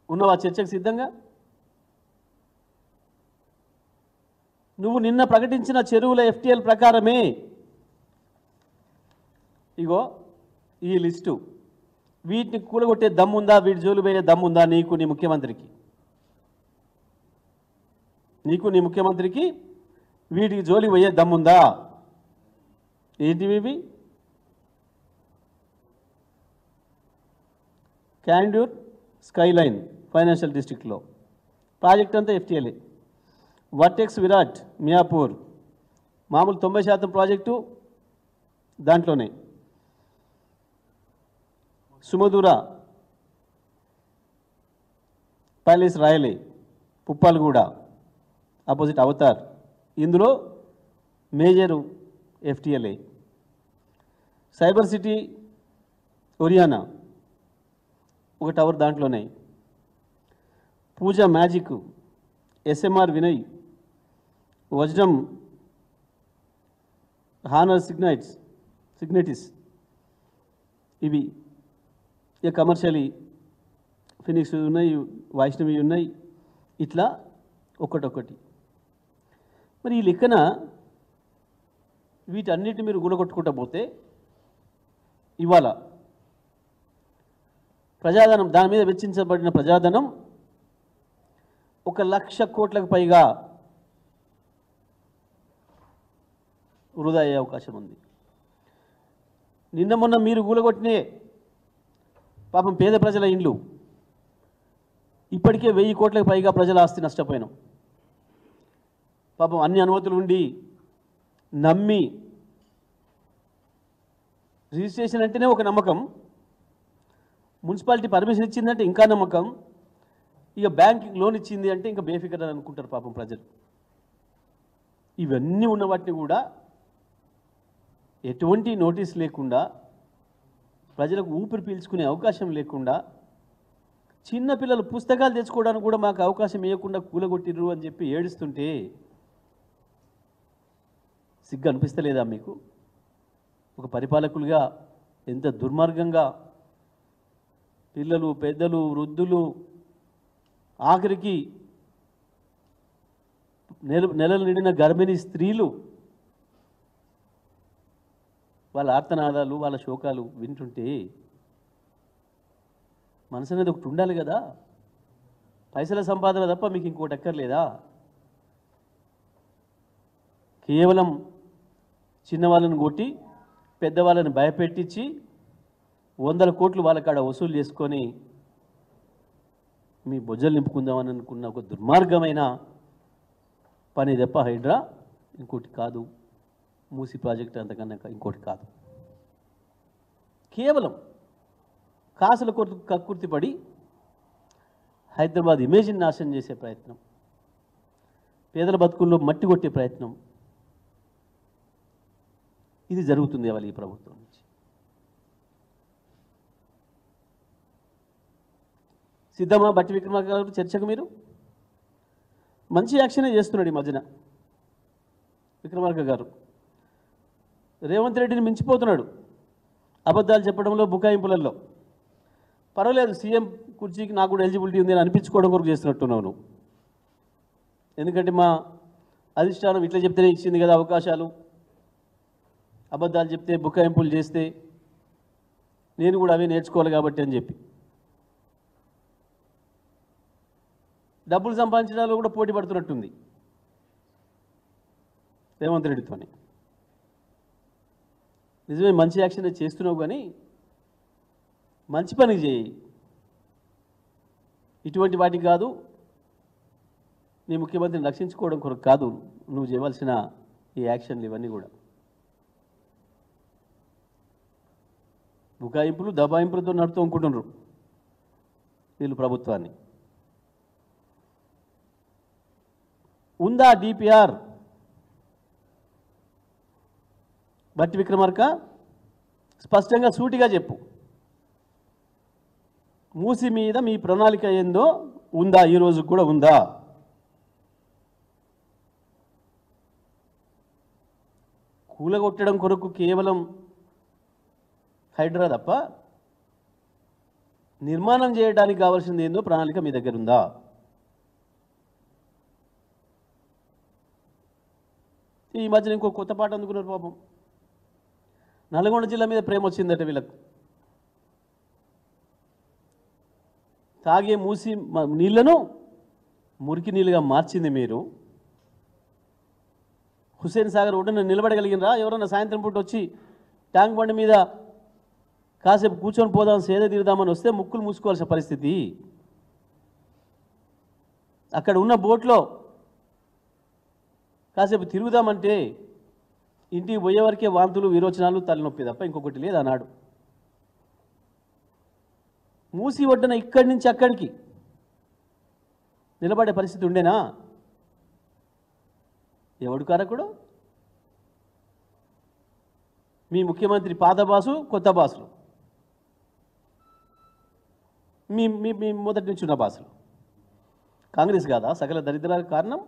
ఉన్నవా చర్చకు సిద్ధంగా? నువ్వు నిన్న ప్రకటించిన చెరువుల FTL ప్రకారమే ఇగో ఈ లిస్టు, వీటిని కూలగొట్టే దమ్ముందా, వీటి జోలు పోయే దమ్ముందా నీకు, నీ ముఖ్యమంత్రికి? నీకు నీ ముఖ్యమంత్రికి వీటికి జోలికి పోయే దమ్ముందా? ఏంటివి ఇవి? క్యాండ్యూర్ స్కైలైన్ ఫైనాన్షియల్ డిస్ట్రిక్ట్లో ప్రాజెక్ట్ అంతా FTLఏ. వర్టెక్స్ విరాట్ మియాపూర్ మామూలు 90% ప్రాజెక్టు దాంట్లోనే. సుమధుర ప్యాలెస్ రాయలే పుప్పాలగూడ ఆపోజిట్ అవతార్, ఇందులో మేజరు FTLఏ. సైబర్ సిటీ ఒరియానా ఒక టవర్ దాంట్లోనే. పూజా మ్యాజిక్ SMR వినయ్ వజ్రం హానర్ సిగ్నైటిస్ ఇవి ఇక కమర్షియలీ ఫినిక్స్ ఉన్నాయి, వైష్ణవి ఉన్నాయి, ఇట్లా ఒక్కటొక్కటి. మరి ఈ లెక్కన వీటన్నిటిని మీరు గుణగొట్టుకుంటా పోతే ఇవాళ ప్రజాధనం, దాని మీద వెచ్చించబడిన ప్రజాధనం 1,00,000 కోట్లకు పైగా వృధా అయ్యే అవకాశం ఉంది. నిన్న మొన్న మీరు కూలగొట్టినే పాపం పేద ప్రజల ఇండ్లు, ఇప్పటికే 1000 కోట్లకు పైగా ప్రజల ఆస్తి నష్టపోయినాం. పాపం అన్ని అనుమతులు ఉండి నమ్మి రిజిస్ట్రేషన్ అంటేనే ఒక నమ్మకం, మున్సిపాలిటీ పర్మిషన్ ఇచ్చిందంటే ఇంకా నమ్మకం, ఇక బ్యాంకింగ్ లోన్ ఇచ్చింది అంటే ఇంకా బేఫికర్ అని అనుకుంటారు పాపం ప్రజలు. ఇవన్నీ ఉన్న వాటిని కూడా ఎటువంటి నోటీస్ లేకుండా, ప్రజలకు ఊపిరి పీల్చుకునే అవకాశం లేకుండా, చిన్నపిల్లలు పుస్తకాలు తెచ్చుకోవడానికి కూడా మాకు అవకాశం ఇవ్వకుండా కూలగొట్టిర్రు అని చెప్పి ఏడుస్తుంటే సిగ్గు అనిపిస్తలేదా మీకు? ఒక పరిపాలకులుగా ఎంత దుర్మార్గంగా పిల్లలు, పెద్దలు, వృద్ధులు, ఆఖరికి నెలలు నిండిన గర్భిణీ స్త్రీలు వాళ్ళ ఆర్తనాదాలు, వాళ్ళ శోకాలు వింటుంటే మనసు అనేది ఒకటి ఉండాలి కదా. పైసల సంపాదన తప్ప మీకు ఇంకోటి ఎక్కర్లేదా? కేవలం చిన్నవాళ్ళని కొట్టి పెద్దవాళ్ళని భయపెట్టించి 100 కోట్లు వాళ్ళ కాడ వసూలు చేసుకొని మీ బొజ్జలు నింపుకుందామని అనుకున్న ఒక దుర్మార్గమైన పని తప్ప హైడ్రా ఇంకోటి కాదు. మూసి ప్రాజెక్ట్ అంతకన్నా ఇంకోటి కాదు. కేవలం కాసుల కక్కుర్తిపడి హైదరాబాద్ ఇమేజ్ని నాశనం చేసే ప్రయత్నం, పేదల బతుకుల్లో మట్టి కొట్టే ప్రయత్నం, ఇది జరుగుతుంది ఇవాళ ఈ ప్రభుత్వం నుంచి. సిద్ధమా బట్టి విక్రమార్క గారు చర్చకు? మీరు మంచి యాక్షనే చేస్తున్నాడు ఈ మధ్యన విక్రమార్క గారు. రేవంత్ రెడ్డిని మించిపోతున్నాడు అబద్ధాలు చెప్పడంలో, బుకాయింపులలో. పర్వాలేదు, సీఎం కుర్చీకి నాకు కూడా ఎలిజిబిలిటీ ఉంది అని అనిపించుకోవడం కొరకు చేస్తున్నట్టున్నావు నువ్వు. ఎందుకంటే మా అధిష్టానం ఇట్లా చెప్తేనే ఇచ్చింది కదా అవకాశాలు, అబద్ధాలు చెప్తే బుకాయింపులు చేస్తే నేను కూడా అవే నేర్చుకోవాలి కాబట్టి అని చెప్పి డబ్బులు సంపాదించడాల్లో కూడా పోటీ పడుతున్నట్టుంది రేవంత్ రెడ్డితోనే. నిజమే, మంచి యాక్షన్ చేస్తున్నావు, కానీ మంచి పని చేయి, ఇటువంటి వాటికి కాదు. నీ ముఖ్యమంత్రిని రక్షించుకోవడం కొరకు కాదు నువ్వు చేయవలసిన ఈ యాక్షన్లు ఇవన్నీ కూడా. బుకాయింపులు, దబాయింపులతో నడుతూ అనుకుంటున్నారు వీళ్ళు ప్రభుత్వాన్ని. ఉందా DPR? బట్టి విక్రమార్క స్పష్టంగా సూటిగా చెప్పు. మూసి మీద మీ ప్రణాళిక ఏందో ఉందా? ఈ రోజు కూడా ఉందా? కూలగొట్టడం కొరకు కేవలం హైడ్రా తప్ప నిర్మాణం చేయడానికి కావాల్సింది ఏందో ప్రణాళిక మీ దగ్గర ఉందా? ఈ మధ్యన ఇంకో కొత్త పాట అందుకున్నారు పాపం. నల్గొండ జిల్లా మీద ప్రేమ వచ్చిందట వీళ్ళకు. తాగే మూసి నీళ్లను మురికి నీళ్ళుగా మార్చింది మీరు. హుస్సేన్ సాగర్ ఒడ్డున నిలబడగలిగినరా? ఎవరన్నా సాయంత్రం పూట వచ్చి ట్యాంక్ బండి మీద కాసేపు కూర్చొని పోదాం, సేద తీరుదామని వస్తే ముక్కులు మూసుకోవాల్సిన పరిస్థితి. అక్కడ ఉన్న బోట్లో కాసేపు తిరుగుదామంటే ఇంటికి పోయేవరకే వాంతులు, విరోచనాలు, తలనొప్పి తప్ప ఇంకొకటి లేదు అన్నాడు. మూసి ఒడ్డున ఇక్కడి నుంచి అక్కడికి నిలబడే పరిస్థితి ఉండేనా? ఎవడు కారకుడు? మీ ముఖ్యమంత్రి పాత బాసు, కొత్త బాసులు, మీ మీ మీ మొదటి నుంచి ఉన్న బాసులు. కాంగ్రెస్ కాదా సకల దరిద్రాలకు కారణం?